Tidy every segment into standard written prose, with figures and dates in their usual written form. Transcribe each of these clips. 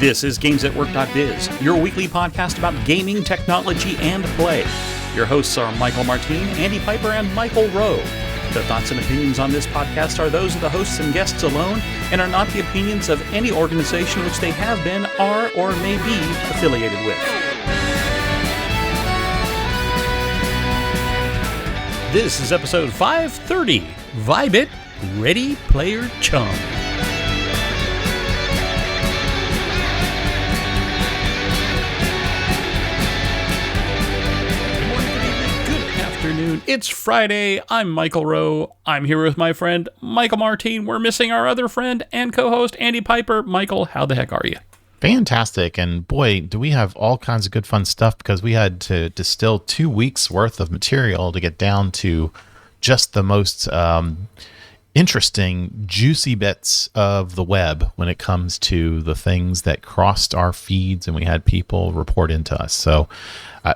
This is GamesAtWork.biz, your weekly podcast about gaming, technology, and play. Your hosts are Michael Martin, Andy Piper, and Michael Rowe. The thoughts and opinions on this podcast are those of the hosts and guests alone and are not the opinions of any organization which they have been, are, or may be affiliated with. This is episode 530, Vibe It, Ready Player Chum. It's Friday. I'm Michael Rowe. I'm here with my friend Michael Martin. We're missing our other friend and co-host Andy Piper. Michael, how the heck are you? Fantastic. And boy, do we have all kinds of good fun stuff, because we had to distill 2 weeks worth of material to get down to just the most interesting, juicy bits of the web when it comes to the things that crossed our feeds and we had people report into us. So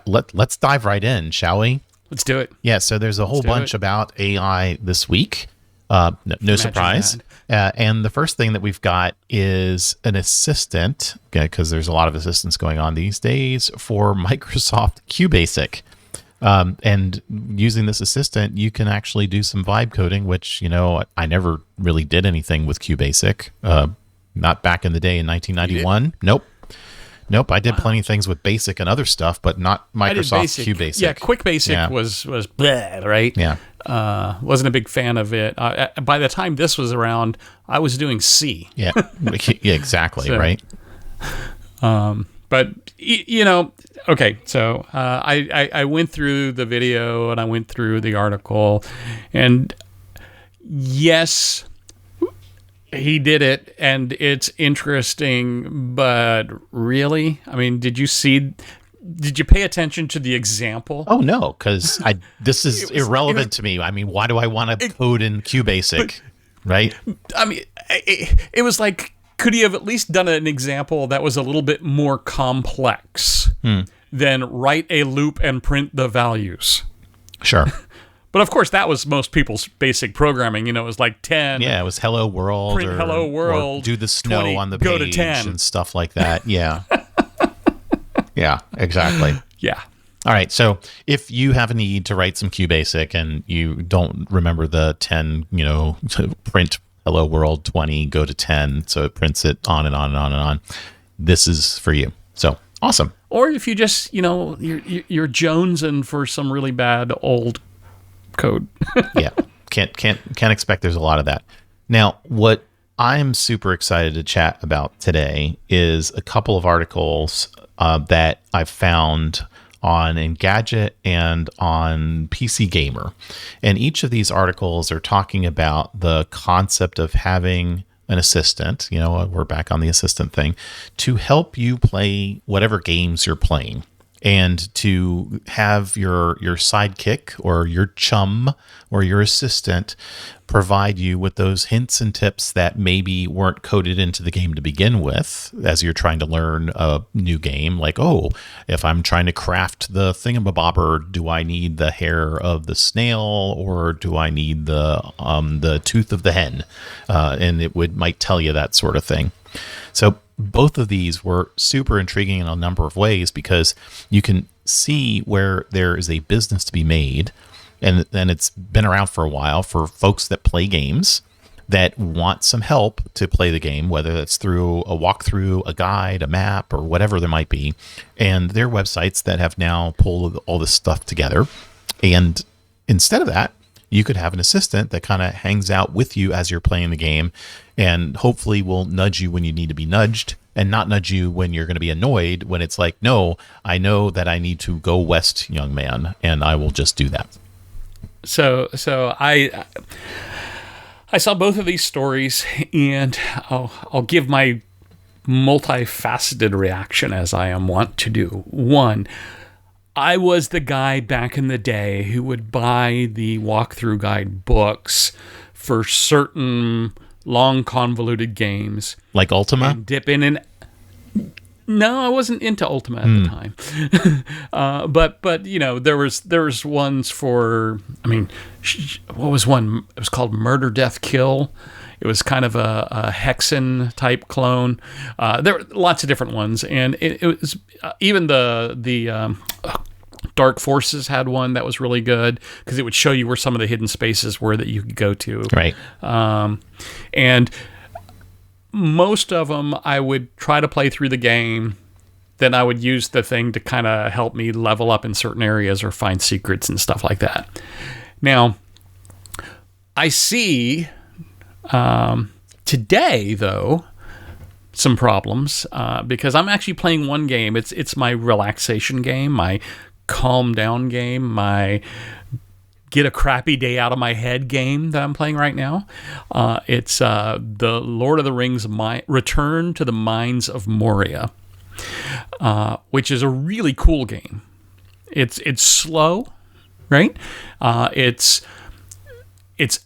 let's dive right in, shall we? Let's do it. Yeah, so there's a whole bunch about AI this week. No surprise. And the first thing that we've got is an assistant, because there's a lot of assistants going on these days, for Microsoft QBasic. And using this assistant, you can actually do some vibe coding, which, you know, I never really did anything with QBasic. Not back in the day in 1991. Nope, I did plenty of things with BASIC and other stuff, but not Microsoft QBasic. Yeah, QuickBasic was bleh, right? Yeah. Wasn't a big fan of it. By the time this was around, I was doing C. Yeah, yeah, exactly, so, right? But, you know, okay, so I went through the video and I went through the article, and yes, he did it, and it's interesting, but really? I mean, did you pay attention to the example? Oh, no, because this is irrelevant to me. I mean, why do I want to code in QBasic, right? I mean, it was like, could he have at least done an example that was a little bit more complex than write a loop and print the values? Sure. But of course, that was most people's basic programming. You know, it was like 10. Yeah, it was hello world. Print hello world. Or do the snow 20, on the go page to 10. And stuff like that. Yeah. Yeah, exactly. Yeah. All right. So if you have a need to write some QBasic and you don't remember the 10, you know, to print hello world 20, go to 10. So it prints it on and on and on and on. This is for you. So awesome. Or if you just, you know, you're jonesing for some really bad old code. Yeah, can't expect there's a lot of that. Now, what I'm super excited to chat about today is a couple of articles that I've found on Engadget and on PC Gamer. And each of these articles are talking about the concept of having an assistant, you know, we're back on the assistant thing, to help you play whatever games you're playing. And to have your sidekick or your chum or your assistant provide you with those hints and tips that maybe weren't coded into the game to begin with as you're trying to learn a new game. Like, oh, if I'm trying to craft the thingamabobber, do I need the hair of the snail or do I need the tooth of the hen? And it might tell you that sort of thing. So both of these were super intriguing in a number of ways, because you can see where there is a business to be made, and it's been around for a while for folks that play games that want some help to play the game, whether that's through a walkthrough, a guide, a map, or whatever there might be. And there are websites that have now pulled all this stuff together. And instead of that, you could have an assistant that kind of hangs out with you as you're playing the game and hopefully will nudge you when you need to be nudged and not nudge you when you're going to be annoyed when it's like, no, I know that I need to go west, young man, and I will just do that. So I saw both of these stories, and I'll give my multifaceted reaction as I am wont to do. One, I was the guy back in the day who would buy the walkthrough guide books for certain long convoluted games. Like Ultima? And dip in and... No, I wasn't into Ultima at the time. But you know, there was ones for. I mean, what was one? It was called Murder, Death, Kill. It was kind of a Hexen type clone. There were lots of different ones, and it was even the Dark Forces had one that was really good because it would show you where some of the hidden spaces were that you could go to. Right. And most of them, I would try to play through the game. Then I would use the thing to kind of help me level up in certain areas or find secrets and stuff like that. Now, I see today, though, some problems because I'm actually playing one game. It's my relaxation game, my calm down game, my get a crappy day out of my head game that I'm playing right now. It's the Lord of the Rings Return to the Mines of Moria, which is a really cool game. It's slow, right? It's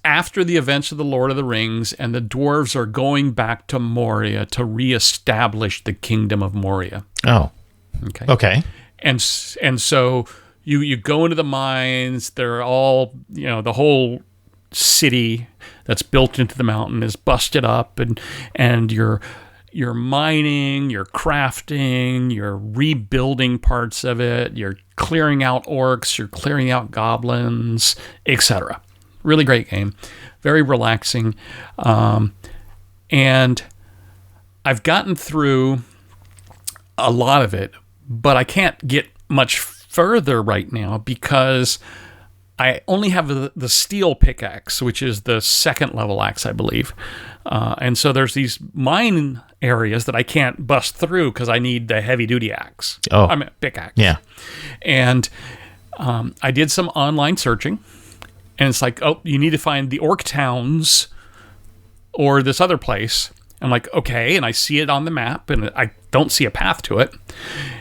after the events of the Lord of the Rings, and the dwarves are going back to Moria to reestablish the kingdom of Moria. Oh, okay. And so you go into the mines. They're all, you know, the whole city that's built into the mountain is busted up, and you're mining, you're crafting, you're rebuilding parts of it, you're clearing out orcs, you're clearing out goblins, etc. Really great game, very relaxing, and I've gotten through a lot of it, but I can't get much further right now because I only have the steel pickaxe, which is the second level axe, I believe. And so there's these mine areas that I can't bust through because I need the heavy duty axe. Oh, I mean, pickaxe. Yeah. And I did some online searching, and it's like, oh, you need to find the orc towns or this other place. I'm like, okay, and I see it on the map, and I don't see a path to it,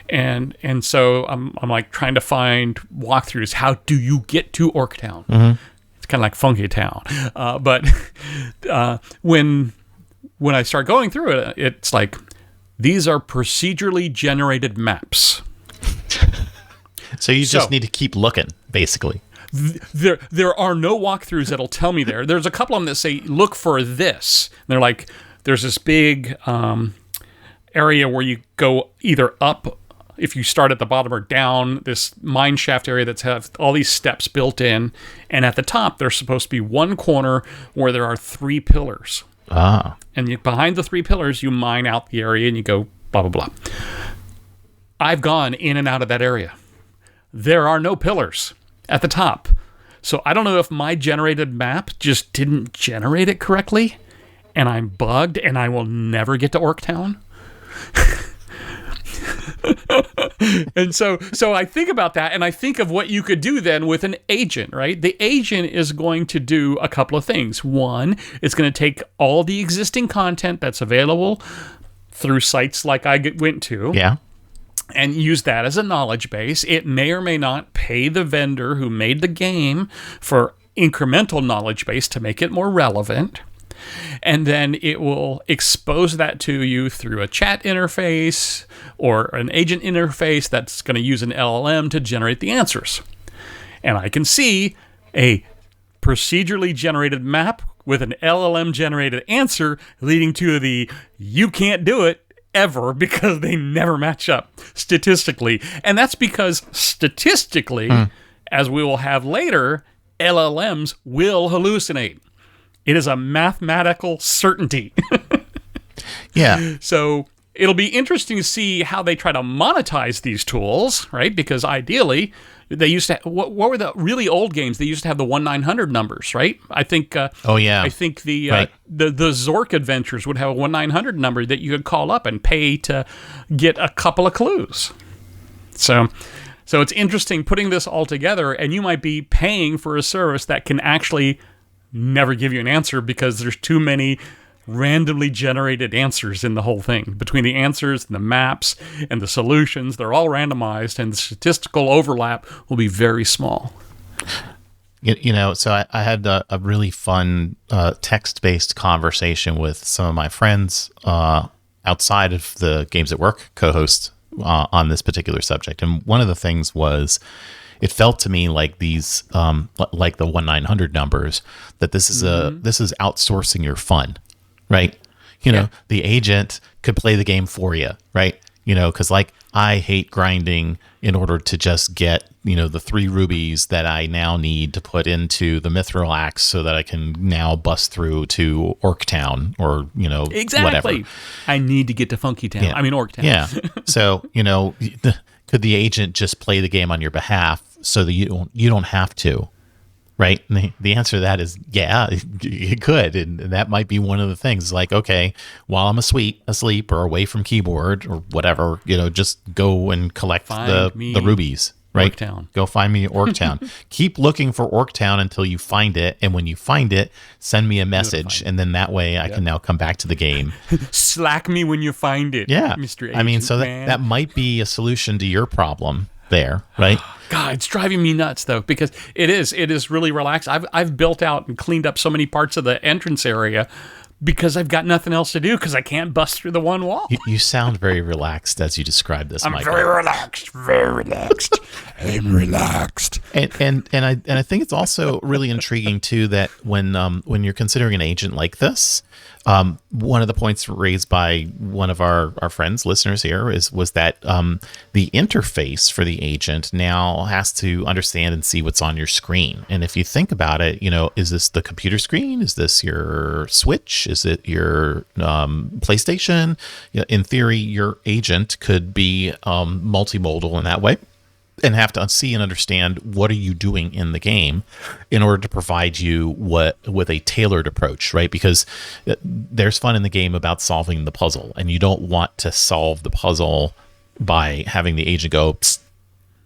and so I'm like trying to find walkthroughs. How do you get to Orktown? Mm-hmm. It's kind of like Funky Town, but when I start going through it, it's like these are procedurally generated maps. So you just need to keep looking, basically. There are no walkthroughs that'll tell me there. There's a couple of them that say look for this. And they're like, there's this big area where you go either up if you start at the bottom or down this mine shaft area that's have all these steps built in, and at the top there's supposed to be one corner where there are 3 pillars. And behind the 3 pillars you mine out the area and you go blah blah blah. I've gone in and out of that area. There are no pillars at the top, so I don't know if my generated map just didn't generate it correctly and I'm bugged and I will never get to Orktown. And so I think about that, and I think of what you could do then with an agent, right? The agent is going to do a couple of things. One, it's going to take all the existing content that's available through sites like I went to. Yeah. And use that as a knowledge base. It may or may not pay the vendor who made the game for incremental knowledge base to make it more relevant. And then it will expose that to you through a chat interface or an agent interface that's going to use an LLM to generate the answers. And I can see a procedurally generated map with an LLM generated answer leading to the you can't do it ever, because they never match up statistically. And that's because statistically, as we will have later, LLMs will hallucinate. It is a mathematical certainty. Yeah. So it'll be interesting to see how they try to monetize these tools, right? Because ideally, they used to. What were the really old games? They used to have the 1-900 numbers, right? I think. Oh yeah. I think the right. the Zork adventures would have a 1-900 number that you could call up and pay to get a couple of clues. So it's interesting putting this all together, and you might be paying for a service that can actually never give you an answer because there's too many randomly generated answers in the whole thing. Between the answers and the maps and the solutions, they're all randomized, and the statistical overlap will be very small. You know, so I had a really fun text-based conversation with some of my friends outside of the Games at Work co-host on this particular subject. And one of the things was, it felt to me like these, like the 1-900 numbers, that this is this is outsourcing your fun, right? You know, the agent could play the game for you, right? You know, because like I hate grinding in order to just get, you know, the 3 rubies that I now need to put into the mithril axe so that I can now bust through to Orktown or, you know, whatever. I need to get to Funky Town. Yeah. I mean, Orktown. Yeah. So, you know, could the agent just play the game on your behalf so that you don't have to? Right. And the answer to that is, yeah, it could. And that might be one of the things, like, okay, while I'm asleep or away from keyboard or whatever, you know, just go and collect the rubies. Right. Orktown. Go find me Orktown. Keep looking for Orktown until you find it. And when you find it, send me a message. And then that way I can now come back to the game. Slack me when you find it. Yeah. Mr. Agent, I mean, so that might be a solution to your problem there, right? God, it's driving me nuts though, because it is really relaxed. I've built out and cleaned up so many parts of the entrance area because I've got nothing else to do because I can't bust through the one wall. You sound very relaxed as you describe this, Michael. Very relaxed. I'm relaxed. And I think it's also really intriguing too that when you're considering an agent like this, one of the points raised by one of our friends, listeners here, was that the interface for the agent now has to understand and see what's on your screen. And if you think about it, you know, is this the computer screen? Is this your Switch? Is it your PlayStation? You know, in theory, your agent could be multimodal in that way, and have to see and understand what are you doing in the game in order to provide you with a tailored approach, right? Because there's fun in the game about solving the puzzle, and you don't want to solve the puzzle by having the agent go, "Psst,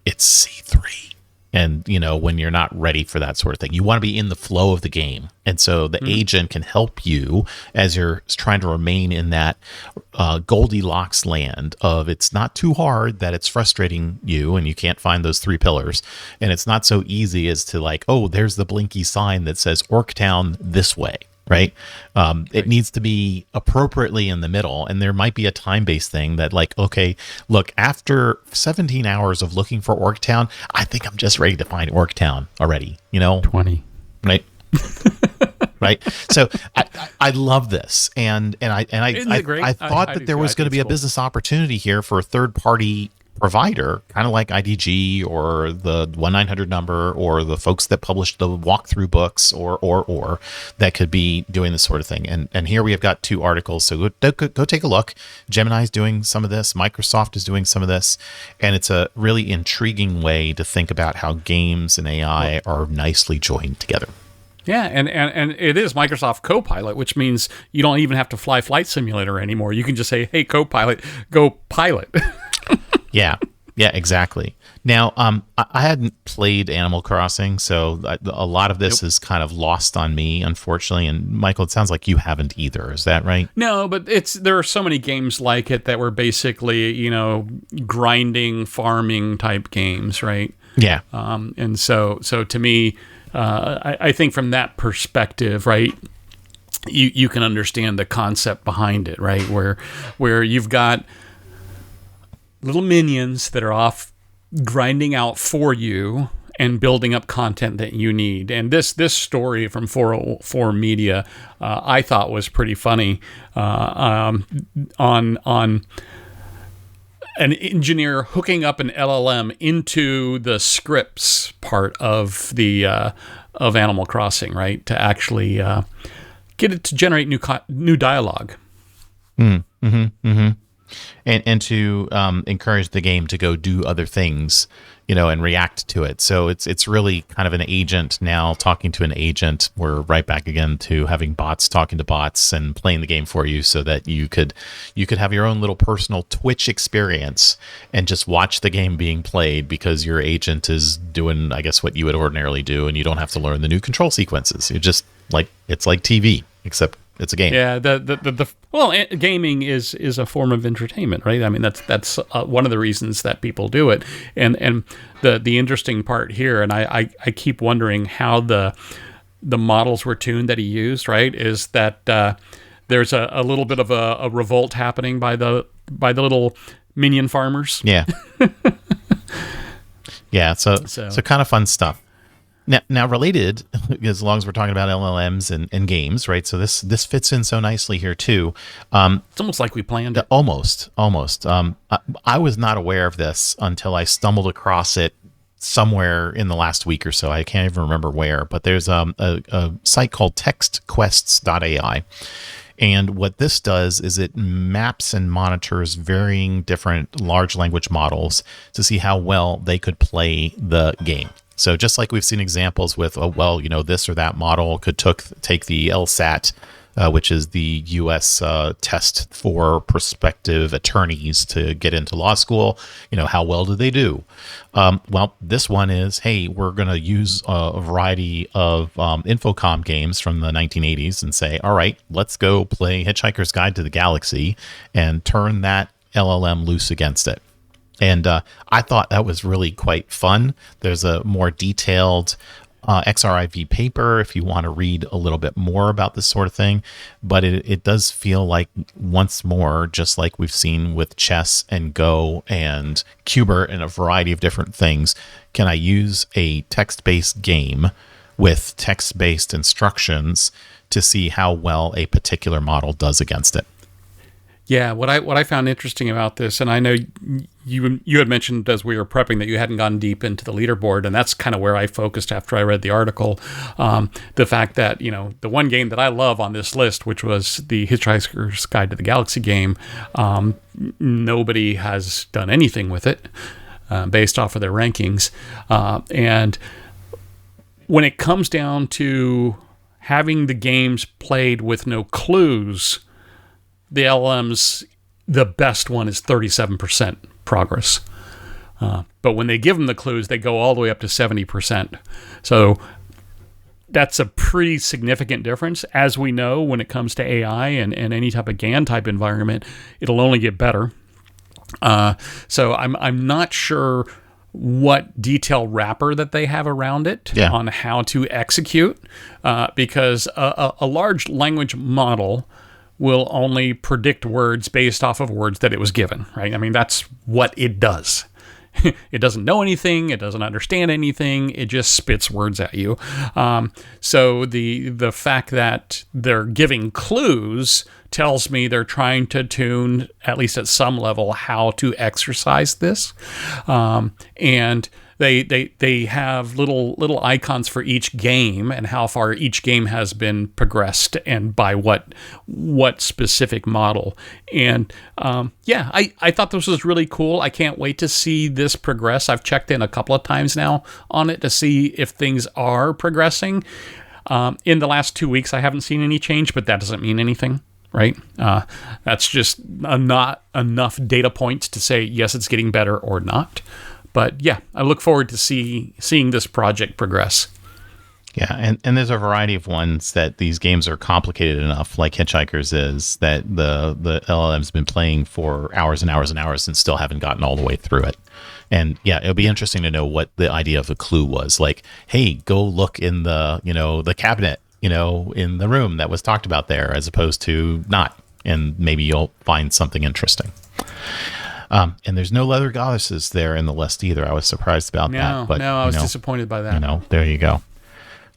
it's C3." And, you know, when you're not ready for that sort of thing, you want to be in the flow of the game. And so the agent can help you as you're trying to remain in that Goldilocks land of, it's not too hard that it's frustrating you and you can't find those 3 pillars. And it's not so easy as to like, oh, there's the blinky sign that says Orktown this way. Right. It needs to be appropriately in the middle. And there might be a time-based thing that, like, okay, look, after 17 hours of looking for Orktown, I think I'm just ready to find Orktown already, you know? 20. Right. Right. So I love this. And I thought that there was going to be a business opportunity here for a third-party provider, kind of like IDG or the 1-900 number or the folks that published the walkthrough books or that could be doing this sort of thing. And here we have got 2 articles. So go take a look. Gemini's doing some of this. Microsoft is doing some of this. And it's a really intriguing way to think about how games and AI are nicely joined together. Yeah, and it is Microsoft Copilot, which means you don't even have to fly Flight Simulator anymore. You can just say, hey, Copilot, go pilot. Yeah, exactly. Now, I hadn't played Animal Crossing, so a lot of this is kind of lost on me, unfortunately. And Michael, it sounds like you haven't either. Is that right? No, but there are so many games like it that were basically, you know, grinding, farming type games, right? Yeah. And so to me, I think from that perspective, right, you can understand the concept behind it, right? Where you've got little minions that are off grinding out for you and building up content that you need. And this story from 404 Media, I thought was pretty funny on an engineer hooking up an LLM into the scripts part of the of Animal Crossing, right, to actually get it to generate new dialogue. And to encourage the game to go do other things, you know, and react to it. So it's really kind of an agent now talking to an agent. We're right back again to having bots talking to bots and playing the game for you, so that you could have your own little personal Twitch experience and just watch the game being played because your agent is doing, I guess, what you would ordinarily do, and you don't have to learn the new control sequences. You just it's like TV, except it's a game. Yeah, gaming is a form of entertainment, right? I mean, that's one of the reasons that people do it. And the interesting part here, and I keep wondering how the models were tuned that he used, right? Is that there's a little bit of a revolt happening by the little minion farmers. Yeah. Yeah, so kind of fun stuff. Now related, as long as we're talking about LLMs and games, right? So this fits in so nicely here too. It's almost like we planned it. Almost. I was not aware of this until I stumbled across it somewhere in the last week or so. I can't even remember where, but there's a site called textquests.ai. And what this does is it maps and monitors varying different large language models to see how well they could play the game. So just like we've seen examples with, this or that model could take the LSAT, which is the U.S. Test for prospective attorneys to get into law school. How well do they do? This one is, hey, we're going to use a variety of Infocom games from the 1980s and say, all right, let's go play Hitchhiker's Guide to the Galaxy and turn that LLM loose against it. And I thought that was really quite fun. There's a more detailed XRIV paper if you want to read a little bit more about this sort of thing. But it does feel like, once more, just like we've seen with chess and Go and Qbert and a variety of different things, can I use a text-based game with text-based instructions to see how well a particular model does against it? Yeah, what I found interesting about this, and I know you had mentioned as we were prepping that you hadn't gone deep into the leaderboard, and that's kind of where I focused after I read the article. The fact that, the one game that I love on this list, which was the Hitchhiker's Guide to the Galaxy game, nobody has done anything with it based off of their rankings. And when it comes down to having the games played with no clues, the LLMs, the best one is 37% progress. But when they give them the clues, they go all the way up to 70%. So that's a pretty significant difference. As we know, when it comes to AI and any type of GAN type environment, it'll only get better. So I'm not sure what detail wrapper that they have around it on how to execute, because a large language model will only predict words based off of words that it was given, right? I mean, that's what it does. It doesn't know anything. It doesn't understand anything. It just spits words at you. So the fact that they're giving clues tells me they're trying to tune, at least at some level, how to exercise this. And they have little icons for each game and how far each game has been progressed and by what specific model. And I thought this was really cool. I can't wait to see this progress. I've checked in a couple of times now on it to see if things are progressing. In the last 2 weeks, I haven't seen any change, but that doesn't mean anything. Right? That's just not enough data points to say, yes, it's getting better or not. But yeah, I look forward to seeing this project progress. Yeah, and there's a variety of ones that these games are complicated enough, like Hitchhikers is, that the LLM's been playing for hours and hours and hours and still haven't gotten all the way through it. And yeah, it'll be interesting to know what the idea of the clue was. Like, hey, go look in the cabinet, in the room that was talked about there, as opposed to not. And maybe you'll find something interesting. And there's no leather goddesses there in the list either. I was surprised about that. But I was disappointed by that. There you go.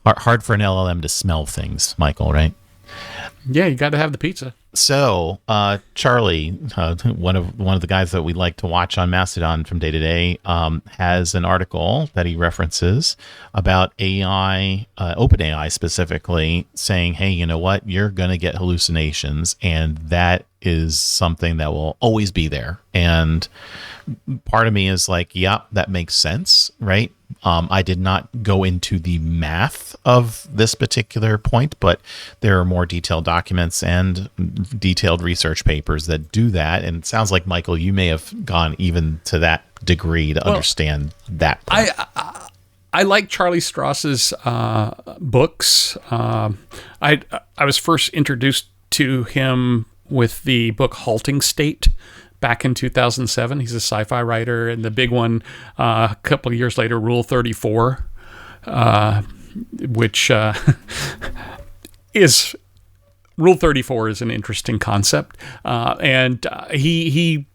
Hard for an LLM to smell things, Michael, right? Yeah, you got to have the pizza. So, Charlie, one of the guys that we like to watch on Mastodon from day to day, has an article that he references about AI, OpenAI specifically, saying, hey, you know what? You're going to get hallucinations, and that is something that will always be there. And part of me is like, yeah, that makes sense, right? I did not go into the math of this particular point, but there are more detailed documents and detailed research papers that do that. And it sounds like, Michael, you may have gone even to that degree to understand that point. I like Charlie Strauss's books. I was first introduced to him with the book Halting State back in 2007. He's a sci-fi writer, and the big one a couple of years later, Rule 34, which is Rule 34 is an interesting concept, and he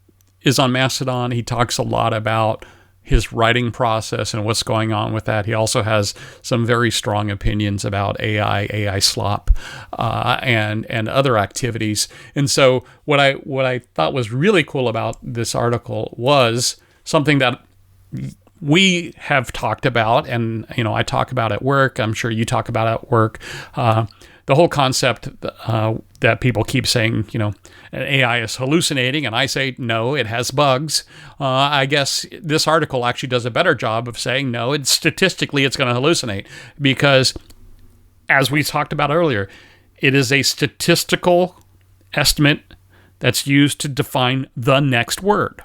is on Mastodon. He talks a lot about his writing process and what's going on with that. He also has some very strong opinions about AI slop, and other activities. And so what I thought was really cool about this article was something that we have talked about, and I talk about at work. I'm sure you talk about at work. The whole concept that people keep saying, an AI is hallucinating, and I say, no, it has bugs. I guess this article actually does a better job of saying, no, statistically it's going to hallucinate, because as we talked about earlier, it is a statistical estimate that's used to define the next word.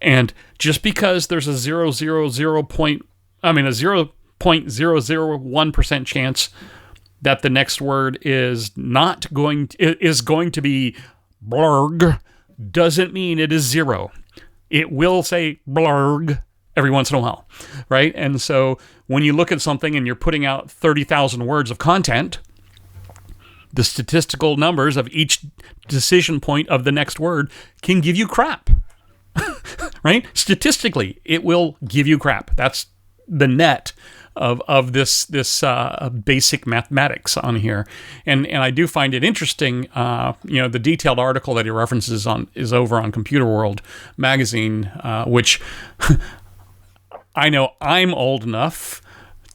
And just because there's a 0.001% chance that the next word is going to be blurg, doesn't mean it is zero. It will say blurg every once in a while, right? And so when you look at something and you're putting out 30,000 words of content, the statistical numbers of each decision point of the next word can give you crap, right? Statistically, it will give you crap. That's the net of this basic mathematics on here, and I do find it interesting. The detailed article that he references is over on Computer World magazine, which I know I'm old enough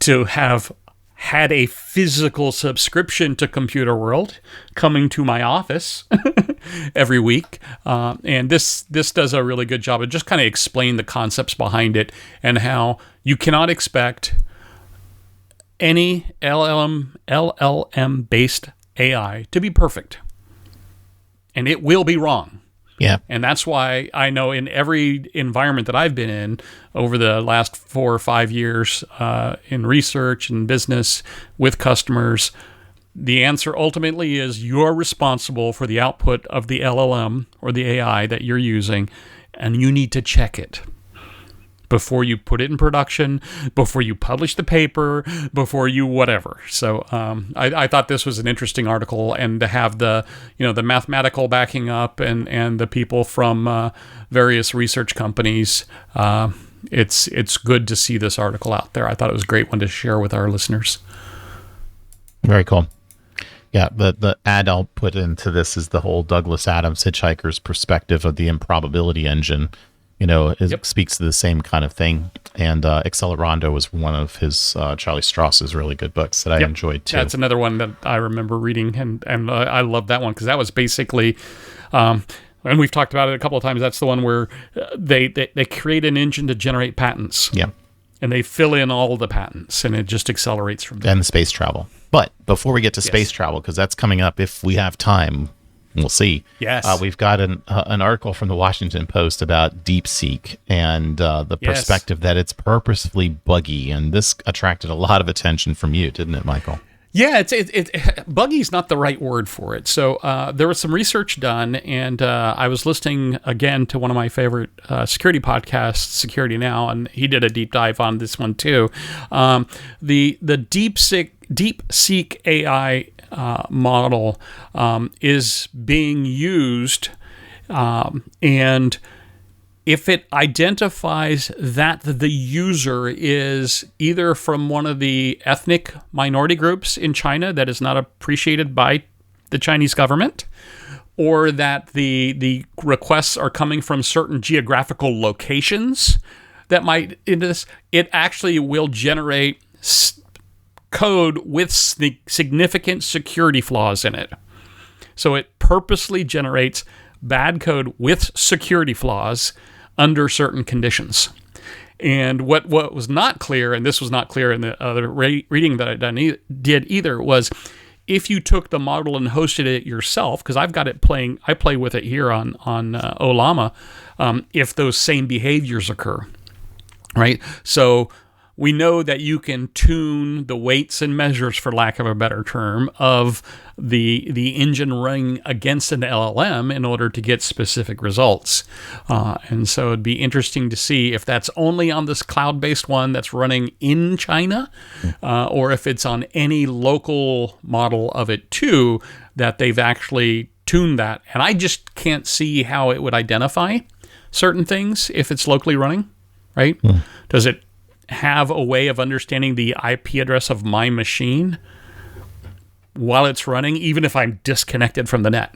to have had a physical subscription to Computer World coming to my office every week, and this does a really good job of just kind of explain the concepts behind it and how you cannot expect any LLM-based AI to be perfect. And it will be wrong. Yeah. And that's why I know in every environment that I've been in over the last 4 or 5 years, in research and business with customers, the answer ultimately is you're responsible for the output of the LLM or the AI that you're using, and you need to check it before you put it in production, before you publish the paper, before you whatever. So I thought this was an interesting article, and to have the the mathematical backing up and the people from various research companies, it's good to see this article out there. I thought it was a great one to share with our listeners. Very cool. Yeah, the ad I'll put into this is the whole Douglas Adams Hitchhiker's perspective of the improbability engine. It speaks to the same kind of thing. And Accelerando was one of his Charlie Strauss's really good books that I enjoyed too. That's another one that I remember reading, and I love that one because that was basically, and we've talked about it a couple of times. That's the one where they create an engine to generate patents. Yeah. And they fill in all the patents, and it just accelerates from there. And space travel. But before we get to space travel, because that's coming up if we have time, we'll see. Yes. We've got an article from the Washington Post about DeepSeek and the perspective that it's purposefully buggy. And this attracted a lot of attention from you, didn't it, Michael? Yeah, it's buggy is not the right word for it. So there was some research done, and I was listening again to one of my favorite security podcasts, Security Now, and he did a deep dive on this one too. The DeepSeek AI model is being used, and if it identifies that the user is either from one of the ethnic minority groups in China that is not appreciated by the Chinese government, or that the requests are coming from certain geographical locations that might into this, it actually will generate code with significant security flaws in it. So it purposely generates bad code with security flaws under certain conditions. And what was not clear, and this was not clear in the other reading that I did either, was if you took the model and hosted it yourself, because I've got it playing, I play with it here on Olama, if those same behaviors occur, right? So we know that you can tune the weights and measures, for lack of a better term, of the engine running against an LLM in order to get specific results. And so it'd be interesting to see if that's only on this cloud-based one that's running in China, or if it's on any local model of it too, that they've actually tuned that. And I just can't see how it would identify certain things if it's locally running, right? Does it have a way of understanding the IP address of my machine while it's running, even if I'm disconnected from the net?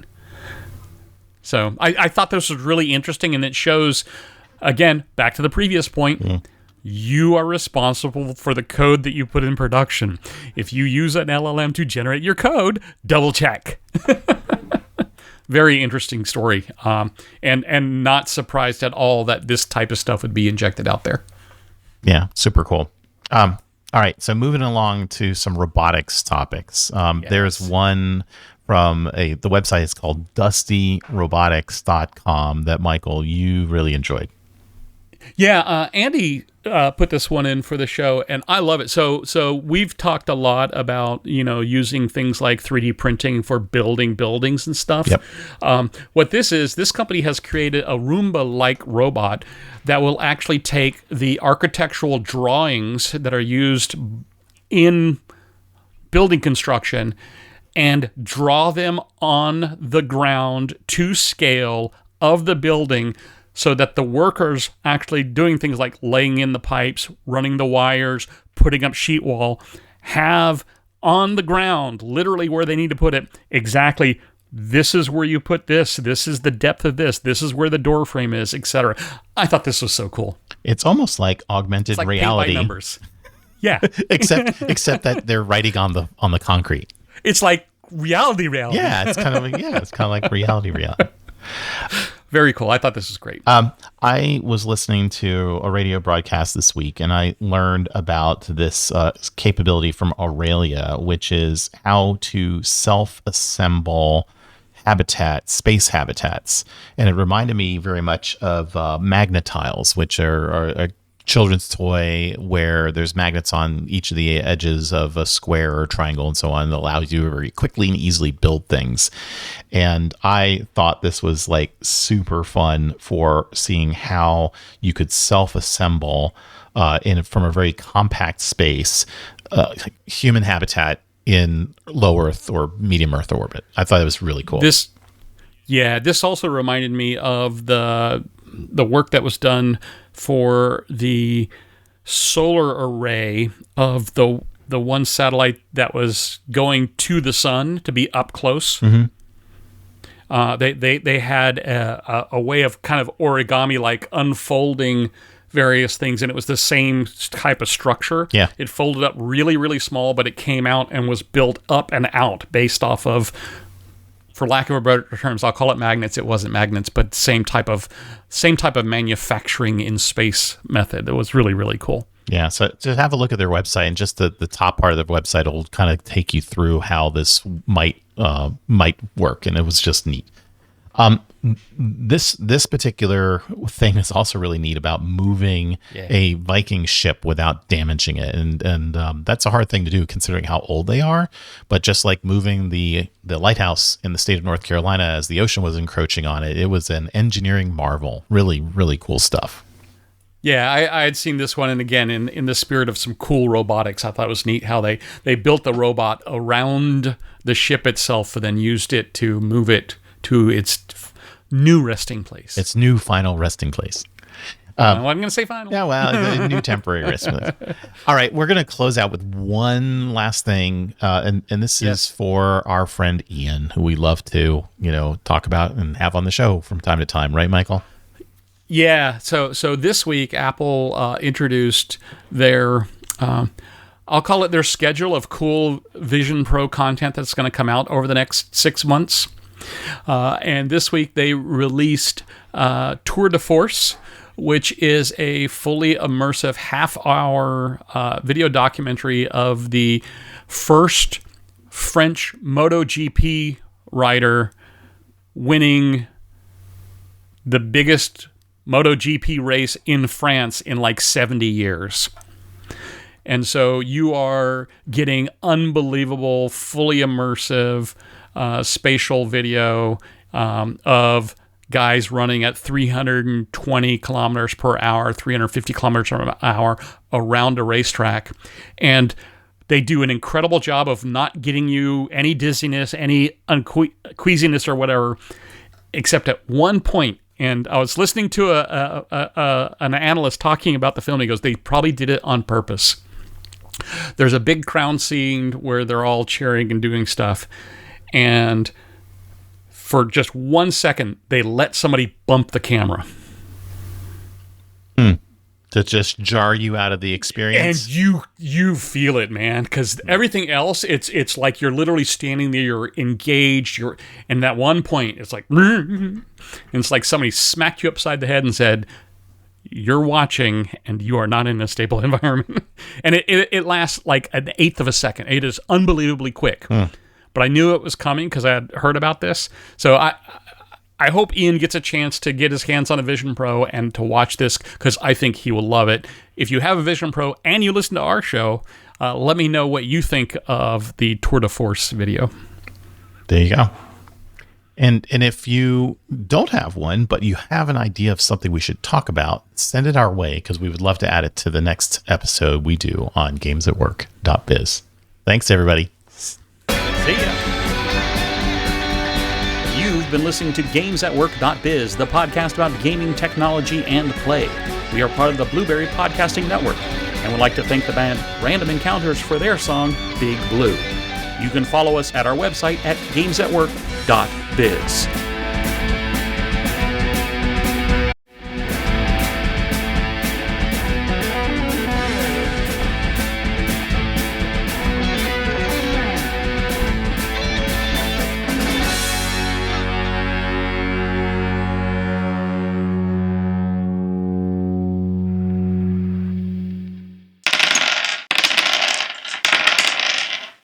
So I thought this was really interesting, and it shows, again, back to the previous point, you are responsible for the code that you put in production. If you use an LLM to generate your code, double check. Very interesting story, and not surprised at all that this type of stuff would be injected out there. Yeah, super cool. All right, so moving along to some robotics topics. There's one from the website is called dustyrobotics.com that, Michael, you really enjoyed. Yeah, Andy put this one in for the show, and I love it. So we've talked a lot about, using things like 3D printing for building buildings and stuff. Yep. What this company has created a Roomba-like robot that will actually take the architectural drawings that are used in building construction and draw them on the ground to scale of the building, so that the workers actually doing things like laying in the pipes, running the wires, putting up sheet wall, have on the ground, literally where they need to put it, exactly, this is where you put this is the depth of this is where the door frame is, etc. I thought this was so cool. It's almost like augmented reality. Paint by numbers. Yeah. except that they're writing on the concrete. It's like reality. Yeah, it's kind of like reality. Very cool. I thought this was great. I was listening to a radio broadcast this week, and I learned about this capability from Aurelia, which is how to self-assemble space habitats. And it reminded me very much of magnetiles, which are a children's toy where there's magnets on each of the edges of a square or triangle and so on that allows you to very quickly and easily build things. And I thought this was like super fun for seeing how you could self-assemble from a very compact space human habitat in low Earth or medium Earth orbit. I thought it was really cool. This also reminded me of the work that was done for the solar array of the one satellite that was going to the sun to be up close. Mm-hmm. They had a way of kind of origami like unfolding various things, and it was the same type of structure. Yeah. It folded up really, really small, but it came out and was built up and out based off of, for lack of a better terms, I'll call it magnets. It wasn't magnets, but same type of manufacturing in space method. It was really, really cool. Yeah, so just have a look at their website, and just the top part of the website will kind of take you through how this might work, and it was just neat. This particular thing is also really neat about moving a Viking ship without damaging it, and that's a hard thing to do considering how old they are. But just like moving the lighthouse in the state of North Carolina as the ocean was encroaching on it, it was an engineering marvel. Really, really cool stuff. Yeah, I had seen this one, and again, in the spirit of some cool robotics, I thought it was neat how they built the robot around the ship itself and then used it to move it to its new resting place. Its new final resting place. I'm going to say final. Yeah, well, new temporary resting place. All right, we're going to close out with one last thing, and this is for our friend Ian, who we love to talk about and have on the show from time to time, right, Michael? Yeah. So this week, Apple introduced their, I'll call it their schedule of cool Vision Pro content that's going to come out over the next 6 months. And this week they released Tour de Force, which is a fully immersive half-hour video documentary of the first French MotoGP rider winning the biggest MotoGP race in France in like 70 years. And so you are getting unbelievable, fully immersive spatial video of guys running at 320 kilometers per hour, 350 kilometers per hour around a racetrack. And They do an incredible job of not getting you any dizziness, any queasiness or whatever, except at one point. And I was listening to an analyst talking about the film. He goes, they probably did it on purpose. There's a big crown scene where they're all cheering and doing stuff. And for just 1 second, they let somebody bump the camera. To just jar you out of the experience. And you feel it, man, because everything else, it's like you're literally standing there, you're engaged, and that one point, it's like, and it's like somebody smacked you upside the head and said, you're watching and you are not in a stable environment. And it lasts like an eighth of a second. It is unbelievably quick. But I knew it was coming because I had heard about this. So I hope Ian gets a chance to get his hands on a Vision Pro and to watch this, because I think he will love it. If you have a Vision Pro and you listen to our show, let me know what you think of the Tour de Force video. There you go. And if you don't have one, but you have an idea of something we should talk about, send it our way, because we would love to add it to the next episode we do on gamesatwork.biz. Thanks, everybody. See ya. You've been listening to GamesAtWork.biz, the podcast about gaming, technology, and play. We are part of the Blueberry Podcasting Network, and would like to thank the band Random Encounters for their song, Big Blue. You can follow us at our website at GamesAtWork.biz.